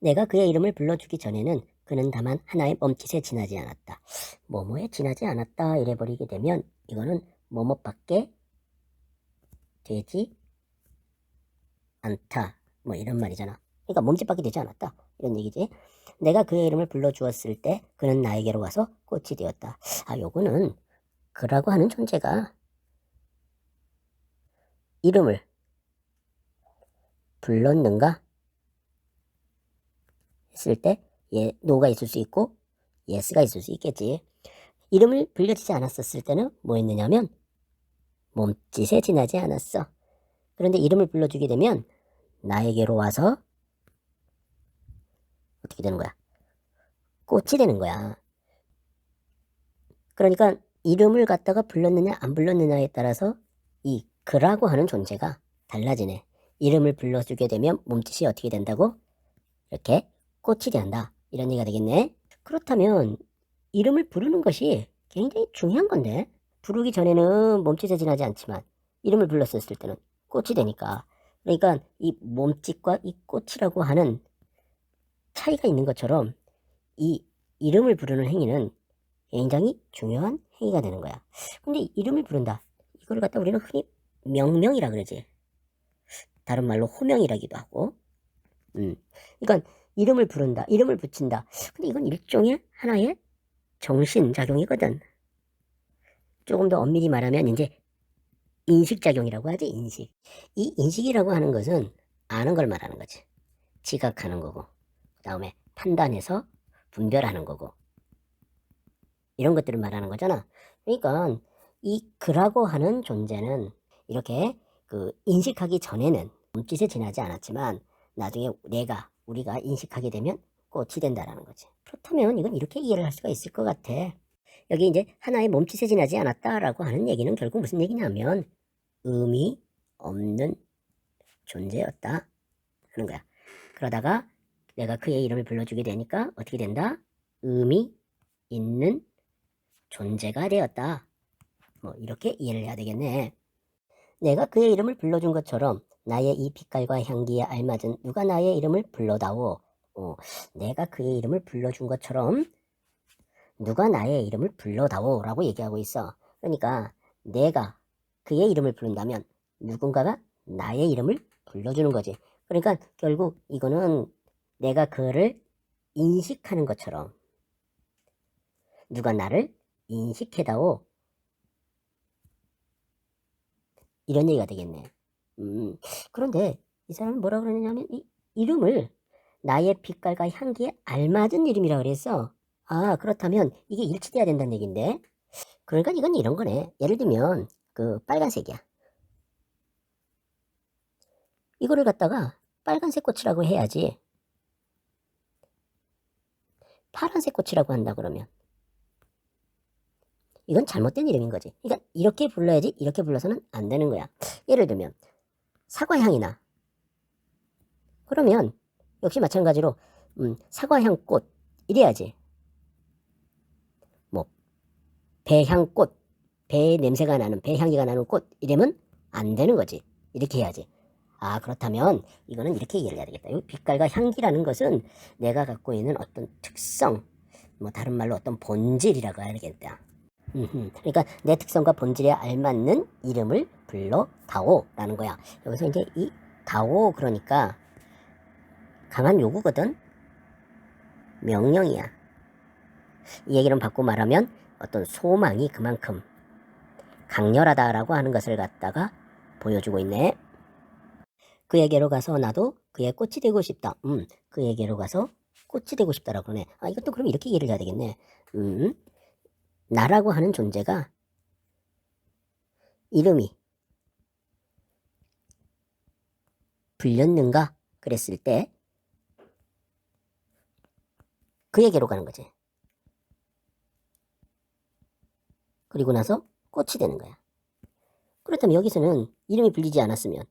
내가 그의 이름을 불러주기 전에는 그는 다만 하나의 몸짓에 지나지 않았다. 뭐뭐에 지나지 않았다 이래버리게 되면 이거는 뭐뭐밖에 되지 않다. 뭐 이런 말이잖아. 그러니까 몸짓밖에 되지 않았다. 이런 얘기지. 내가 그의 이름을 불러주었을 때 그는 나에게로 와서 꽃이 되었다. 아, 요거는 그라고 하는 존재가 이름을 불렀는가 했을 때 노가 있을 수 있고 예스가 있을 수 있겠지. 이름을 불려지지 않았었을 때는 뭐 했느냐면 몸짓에 지나지 않았어. 그런데 이름을 불러주게 되면 나에게로 와서 어떻게 되는 거야? 꽃이 되는 거야. 그러니까 이름을 갖다가 불렀느냐 안 불렀느냐에 따라서 이 그라고 하는 존재가 달라지네. 이름을 불러주게 되면 몸짓이 어떻게 된다고? 이렇게 꽃이 된다. 이런 얘기가 되겠네. 그렇다면 이름을 부르는 것이 굉장히 중요한 건데 부르기 전에는 몸짓에 지나지 않지만 이름을 불렀었을 때는 꽃이 되니까 그러니까 이 몸짓과 이 꽃이라고 하는 차이가 있는 것처럼 이 이름을 부르는 행위는 굉장히 중요한 행위가 되는 거야. 근데 이름을 부른다. 이걸 갖다 우리는 흔히 명명이라 그러지. 다른 말로 호명이라기도 하고. 그러니까 이름을 부른다. 이름을 붙인다. 근데 이건 일종의 하나의 정신작용이거든. 조금 더 엄밀히 말하면 이제 인식작용이라고 하지. 인식. 이 인식이라고 하는 것은 아는 걸 말하는 거지. 지각하는 거고 그 다음에 판단해서 분별하는 거고 이런 것들을 말하는 거잖아. 그러니까 이 그라고 하는 존재는 이렇게 그 인식하기 전에는 몸짓에 지나지 않았지만 나중에 우리가 인식하게 되면 꽃이 된다라는 거지. 그렇다면 이건 이렇게 이해를 할 수가 있을 것 같아. 여기 이제 하나의 몸짓에 지나지 않았다라고 하는 얘기는 결국 무슨 얘기냐면 의미 없는 존재였다 하는 거야. 그러다가 내가 그의 이름을 불러주게 되니까 어떻게 된다? 의미 있는 존재가 되었다. 뭐 이렇게 이해를 해야 되겠네. 내가 그의 이름을 불러준 것처럼 나의 이 빛깔과 향기에 알맞은 누가 나의 이름을 불러다오. 내가 그의 이름을 불러준 것처럼 누가 나의 이름을 불러다오 라고 얘기하고 있어. 그러니까 내가 그의 이름을 부른다면 누군가가 나의 이름을 불러주는 거지. 그러니까 결국 이거는 내가 그를 인식하는 것처럼 누가 나를 인식해다오 이런 얘기가 되겠네. 그런데 이 사람은 뭐라 그러냐면 이 이름을 나의 빛깔과 향기에 알맞은 이름이라 그랬어. 아, 그렇다면 이게 일치돼야 된다는 얘기인데. 그러니까 이건 이런 거네. 예를 들면 그 빨간색이야. 이거를 갖다가 빨간색 꽃이라고 해야지. 파란색 꽃이라고 한다 그러면 이건 잘못된 이름인 거지. 그러니까 이렇게 불러야지 이렇게 불러서는 안 되는 거야. 예를 들면 사과향이 나. 그러면 역시 마찬가지로 사과향 꽃 이래야지. 뭐 배향꽃, 배 냄새가 나는 배향기가 나는 꽃 이러면 안 되는 거지. 이렇게 해야지. 아, 그렇다면 이거는 이렇게 이해를 해야 되겠다. 이 빛깔과 향기라는 것은 내가 갖고 있는 어떤 특성, 뭐 다른 말로 어떤 본질이라고 해야 되겠다. 그러니까 내 특성과 본질에 알맞는 이름을 불러 다오라는 거야. 여기서 이제 이 다오 그러니까 강한 요구거든. 명령이야. 이 얘기를 바꿔 말하면 어떤 소망이 그만큼 강렬하다라고 하는 것을 갖다가 보여주고 있네. 그에게로 가서 나도 그의 꽃이 되고 싶다. 그에게로 가서 꽃이 되고 싶다라고 그러네. 아, 이것도 그럼 이렇게 이해를 해야 되겠네. 나라고 하는 존재가 이름이 불렸는가 그랬을 때 그에게로 가는 거지. 그리고 나서 꽃이 되는 거야. 그렇다면 여기서는 이름이 불리지 않았으면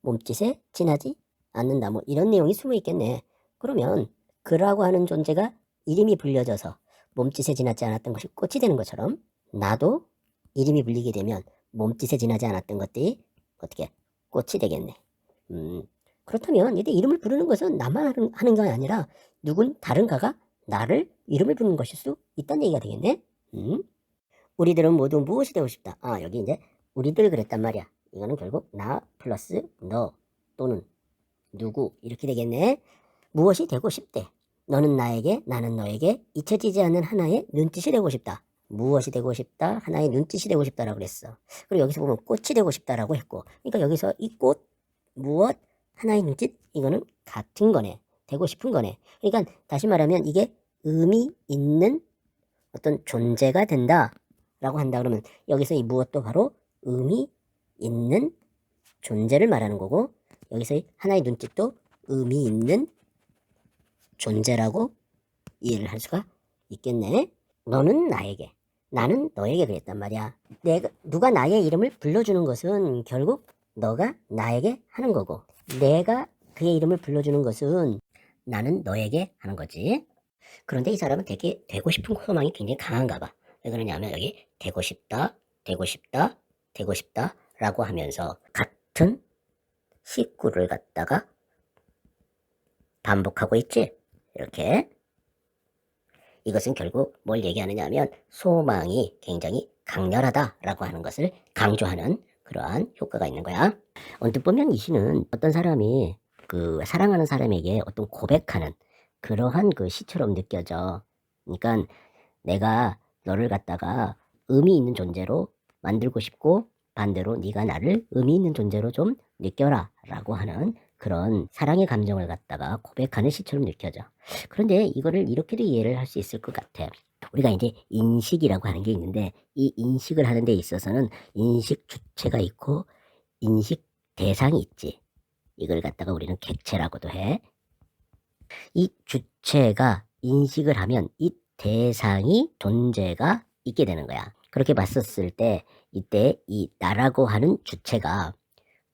몸짓에 지나지 않는다. 뭐 이런 내용이 숨어 있겠네. 그러면 그라고 하는 존재가 이름이 불려져서 몸짓에 지나지 않았던 것이 꽃이 되는 것처럼 나도 이름이 불리게 되면 몸짓에 지나지 않았던 것들이 어떻게 꽃이 되겠네. 그렇다면 이때 이름을 부르는 것은 나만 하는 게 아니라 다른가가 나를 이름을 부르는 것일 수 있다는 얘기가 되겠네. 우리들은 모두 무엇이 되고 싶다. 여기 이제 우리들 그랬단 말이야. 이거는 결국 나 플러스 너 또는 누구 이렇게 되겠네. 무엇이 되고 싶대. 너는 나에게, 나는 너에게 잊혀지지 않는 하나의 눈짓이 되고 싶다. 무엇이 되고 싶다? 하나의 눈짓이 되고 싶다라고 그랬어. 그리고 여기서 보면 꽃이 되고 싶다라고 했고, 그러니까 여기서 이 꽃, 무엇, 하나의 눈짓, 이거는 같은 거네. 되고 싶은 거네. 그러니까 다시 말하면 이게 의미 있는 어떤 존재가 된다라고 한다 그러면 여기서 이 무엇도 바로 의미 있는 존재를 말하는 거고, 여기서 이 하나의 눈짓도 의미 있는 존재라고 이해를 할 수가 있겠네. 너는 나에게, 나는 너에게 그랬단 말이야. 누가 나의 이름을 불러주는 것은 결국 너가 나에게 하는 거고, 내가 그의 이름을 불러주는 것은 나는 너에게 하는 거지. 그런데 이 사람은 되게 되고 싶은 소망이 굉장히 강한가 봐. 왜 그러냐면 여기 되고 싶다, 되고 싶다, 되고 싶다 라고 하면서 같은 식구를 갖다가 반복하고 있지. 이렇게. 이것은 결국 뭘 얘기하느냐 하면 소망이 굉장히 강렬하다라고 하는 것을 강조하는 그러한 효과가 있는 거야. 언뜻 보면 이 시는 어떤 사람이 그 사랑하는 사람에게 어떤 고백하는 그러한 그 시처럼 느껴져. 그러니까 내가 너를 갖다가 의미 있는 존재로 만들고 싶고 반대로 네가 나를 의미 있는 존재로 좀 느껴라 라고 하는 그런 사랑의 감정을 갖다가 고백하는 시처럼 느껴져. 그런데 이거를 이렇게도 이해를 할 수 있을 것 같아. 우리가 이제 인식이라고 하는 게 있는데 이 인식을 하는 데 있어서는 인식 주체가 있고 인식 대상이 있지. 이걸 갖다가 우리는 객체라고도 해. 이 주체가 인식을 하면 이 대상이 존재가 있게 되는 거야. 그렇게 봤었을 때 이때 이 나라고 하는 주체가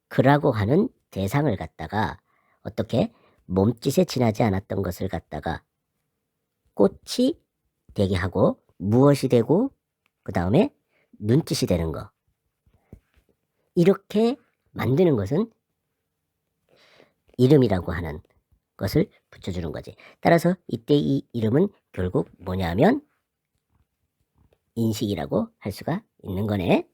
그라고 하는 대상을 갖다가 어떻게 몸짓에 지나지 않았던 것을 갖다가 꽃이 되게 하고 무엇이 되고 그 다음에 눈짓이 되는 거. 이렇게 만드는 것은 이름이라고 하는 것을 붙여주는 거지. 따라서 이때 이 이름은 결국 뭐냐면 인식이라고 할 수가 있는 거네.